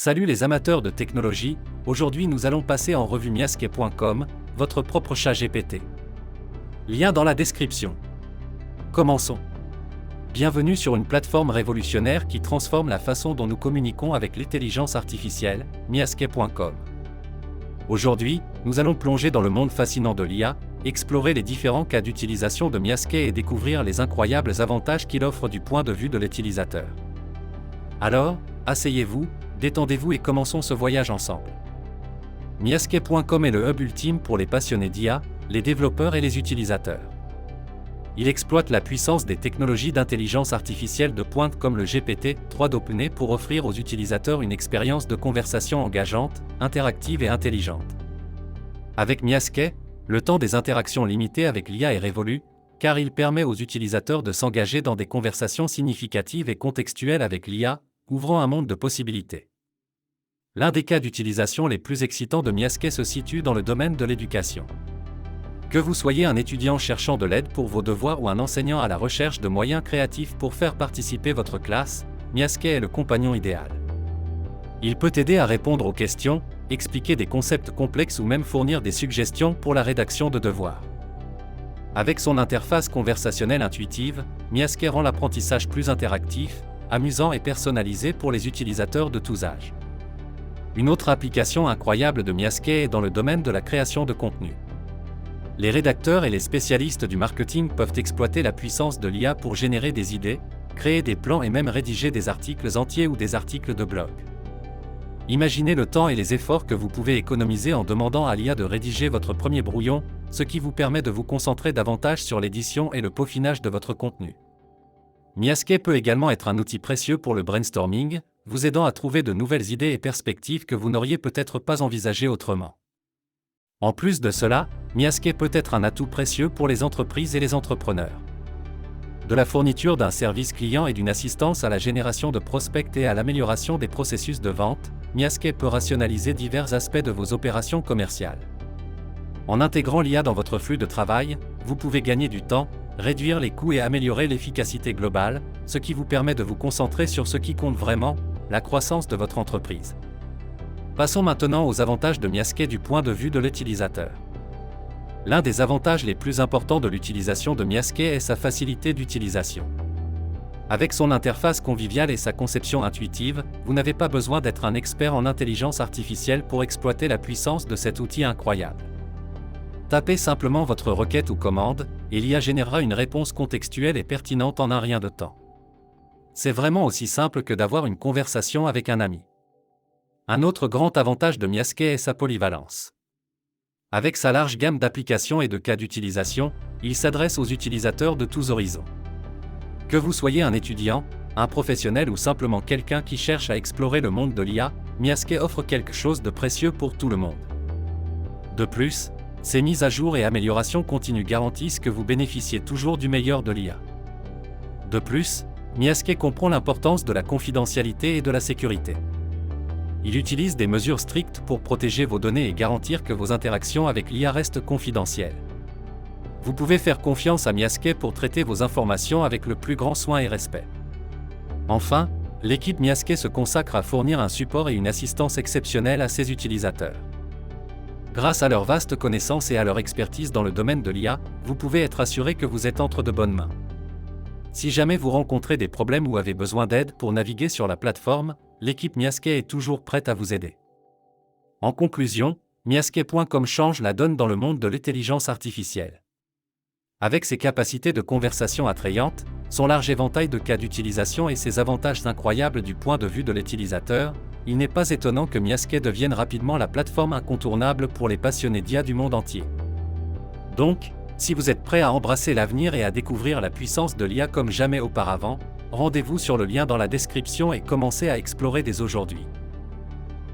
Salut les amateurs de technologie, aujourd'hui nous allons passer en revue Miasque.com, votre propre chat GPT. Lien dans la description. Commençons. Bienvenue sur une plateforme révolutionnaire qui transforme la façon dont nous communiquons avec l'intelligence artificielle, Miasque.com. Aujourd'hui, nous allons plonger dans le monde fascinant de l'IA, explorer les différents cas d'utilisation de Miasque et découvrir les incroyables avantages qu'il offre du point de vue de l'utilisateur. Alors, asseyez-vous, détendez-vous et commençons ce voyage ensemble. Miasque.com est le hub ultime pour les passionnés d'IA, les développeurs et les utilisateurs. Il exploite la puissance des technologies d'intelligence artificielle de pointe comme le GPT-3 d'OpenAI pour offrir aux utilisateurs une expérience de conversation engageante, interactive et intelligente. Avec Miasque, le temps des interactions limitées avec l'IA est révolu, car il permet aux utilisateurs de s'engager dans des conversations significatives et contextuelles avec l'IA, ouvrant un monde de possibilités. L'un des cas d'utilisation les plus excitants de Miasque se situe dans le domaine de l'éducation. Que vous soyez un étudiant cherchant de l'aide pour vos devoirs ou un enseignant à la recherche de moyens créatifs pour faire participer votre classe, Miasque est le compagnon idéal. Il peut aider à répondre aux questions, expliquer des concepts complexes ou même fournir des suggestions pour la rédaction de devoirs. Avec son interface conversationnelle intuitive, Miasque rend l'apprentissage plus interactif, amusant et personnalisé pour les utilisateurs de tous âges. Une autre application incroyable de Miasque est dans le domaine de la création de contenu. Les rédacteurs et les spécialistes du marketing peuvent exploiter la puissance de l'IA pour générer des idées, créer des plans et même rédiger des articles entiers ou des articles de blog. Imaginez le temps et les efforts que vous pouvez économiser en demandant à l'IA de rédiger votre premier brouillon, ce qui vous permet de vous concentrer davantage sur l'édition et le peaufinage de votre contenu. Miasque peut également être un outil précieux pour le brainstorming, vous aidant à trouver de nouvelles idées et perspectives que vous n'auriez peut-être pas envisagées autrement. En plus de cela, Miasque peut être un atout précieux pour les entreprises et les entrepreneurs. De la fourniture d'un service client et d'une assistance à la génération de prospects et à l'amélioration des processus de vente, Miasque peut rationaliser divers aspects de vos opérations commerciales. En intégrant l'IA dans votre flux de travail, vous pouvez gagner du temps, réduire les coûts et améliorer l'efficacité globale, ce qui vous permet de vous concentrer sur ce qui compte vraiment, la croissance de votre entreprise. Passons maintenant aux avantages de Miasque du point de vue de l'utilisateur. L'un des avantages les plus importants de l'utilisation de Miasque est sa facilité d'utilisation. Avec son interface conviviale et sa conception intuitive, vous n'avez pas besoin d'être un expert en intelligence artificielle pour exploiter la puissance de cet outil incroyable. Tapez simplement votre requête ou commande, et l'IA générera une réponse contextuelle et pertinente en un rien de temps. C'est vraiment aussi simple que d'avoir une conversation avec un ami. Un autre grand avantage de Miasque est sa polyvalence. Avec sa large gamme d'applications et de cas d'utilisation, il s'adresse aux utilisateurs de tous horizons. Que vous soyez un étudiant, un professionnel ou simplement quelqu'un qui cherche à explorer le monde de l'IA, Miasque offre quelque chose de précieux pour tout le monde. De plus, ses mises à jour et améliorations continues garantissent que vous bénéficiez toujours du meilleur de l'IA. De plus, Miasque comprend l'importance de la confidentialité et de la sécurité. Il utilise des mesures strictes pour protéger vos données et garantir que vos interactions avec l'IA restent confidentielles. Vous pouvez faire confiance à Miasque pour traiter vos informations avec le plus grand soin et respect. Enfin, l'équipe Miasque se consacre à fournir un support et une assistance exceptionnelle à ses utilisateurs. Grâce à leurs vastes connaissances et à leur expertise dans le domaine de l'IA, vous pouvez être assuré que vous êtes entre de bonnes mains. Si jamais vous rencontrez des problèmes ou avez besoin d'aide pour naviguer sur la plateforme, l'équipe Miasque est toujours prête à vous aider. En conclusion, Miasque.com change la donne dans le monde de l'intelligence artificielle. Avec ses capacités de conversation attrayantes, son large éventail de cas d'utilisation et ses avantages incroyables du point de vue de l'utilisateur, il n'est pas étonnant que Miasque devienne rapidement la plateforme incontournable pour les passionnés d'IA du monde entier. Donc, si vous êtes prêt à embrasser l'avenir et à découvrir la puissance de l'IA comme jamais auparavant, rendez-vous sur le lien dans la description et commencez à explorer dès aujourd'hui.